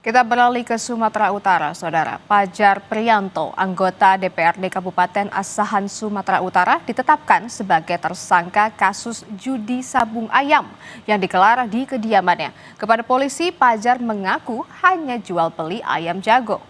Kita beralih ke Sumatera Utara, Saudara. Pajar Priyanto, anggota DPRD Kabupaten Asahan, Sumatera Utara, ditetapkan sebagai tersangka kasus judi sabung ayam yang digelar di kediamannya. Kepada polisi, Pajar mengaku hanya jual beli ayam jago.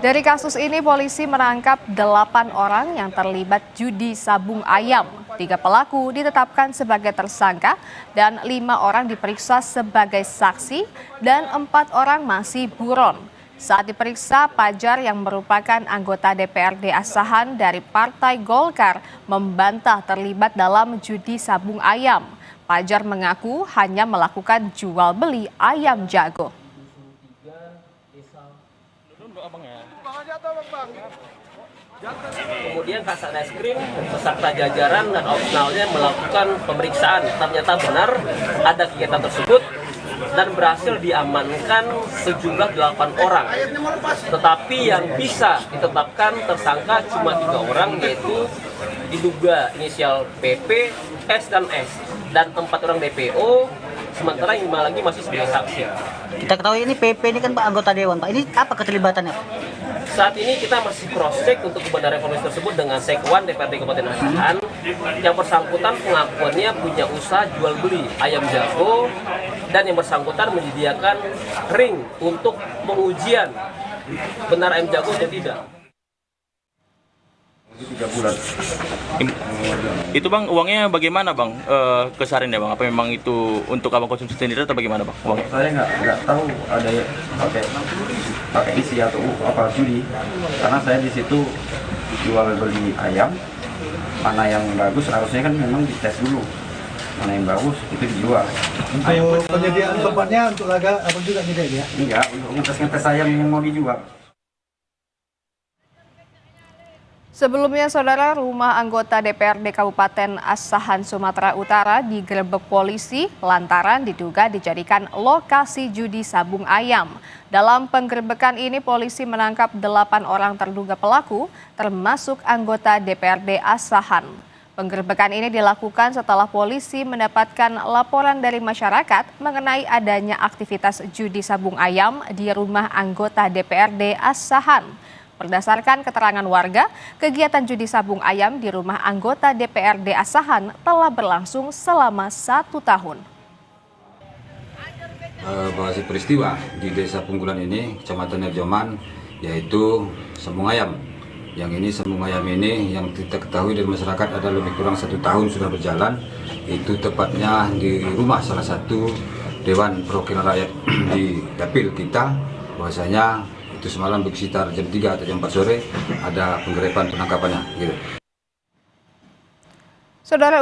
Dari kasus ini, polisi menangkap 8 orang yang terlibat judi sabung ayam. 3 pelaku ditetapkan sebagai tersangka dan 5 orang diperiksa sebagai saksi dan 4 orang masih buron. Saat diperiksa, Pajar yang merupakan anggota DPRD Asahan dari Partai Golkar membantah terlibat dalam judi sabung ayam. Pajar mengaku hanya melakukan jual beli ayam jago. Kemudian Kasat Reskrim beserta jajaran dan opsionalnya melakukan pemeriksaan. Ternyata benar ada kegiatan tersebut dan berhasil diamankan sejumlah 8 orang. Tetapi yang bisa ditetapkan tersangka cuma 3 orang, yaitu diduga inisial PP, S, dan S. Dan 4 orang DPO, sementara yang 5 lagi masih sebagai saksi. Kita ketahui ini PP ini kan Pak anggota Dewan, Pak. Ini apa keterlibatannya, Pak? Saat ini kita masih cross-check untuk kebenaran informasi tersebut dengan Sekwan DPRD Kabupaten Asahan. Yang bersangkutan pengakuannya punya usaha jual beli ayam jago dan yang bersangkutan menyediakan ring untuk pengujian benar ayam jago atau tidak. 3 bulan. Itu Bang, uangnya bagaimana Bang kesariannya Bang? Apa memang itu untuk abang konsumsi sendiri atau bagaimana Bang uangnya? Saya nggak tahu ada pakai isi atau apa judi, karena saya di situ jual beli ayam, mana yang bagus harusnya kan memang dites dulu, mana yang bagus itu dijual. Untuk penyediaan tempatnya untuk laga apa juga tidak ya? Enggak, untuk ngetes ayam yang mau dijual. Sebelumnya, Saudara, rumah anggota DPRD Kabupaten Asahan, Sumatera Utara digerebek polisi lantaran diduga dijadikan lokasi judi sabung ayam. Dalam penggerebekan ini, polisi menangkap 8 orang terduga pelaku, termasuk anggota DPRD Asahan. Penggerebekan ini dilakukan setelah polisi mendapatkan laporan dari masyarakat mengenai adanya aktivitas judi sabung ayam di rumah anggota DPRD Asahan. Berdasarkan keterangan warga, kegiatan judi sabung ayam di rumah anggota DPRD Asahan telah berlangsung selama 1 tahun. Bahasa peristiwa di Desa Punggulan ini, Kecamatan Erjoman, yaitu sabung ayam. Yang ini sabung ayam ini yang kita ketahui dari masyarakat ada lebih kurang 1 tahun sudah berjalan. Itu tepatnya di rumah salah satu Dewan Perwakilan Rakyat di Dapil kita, bahwasanya itu semalam sekitar jam 3 atau jam 4 sore ada penggrebekan penangkapannya gitu. Saudara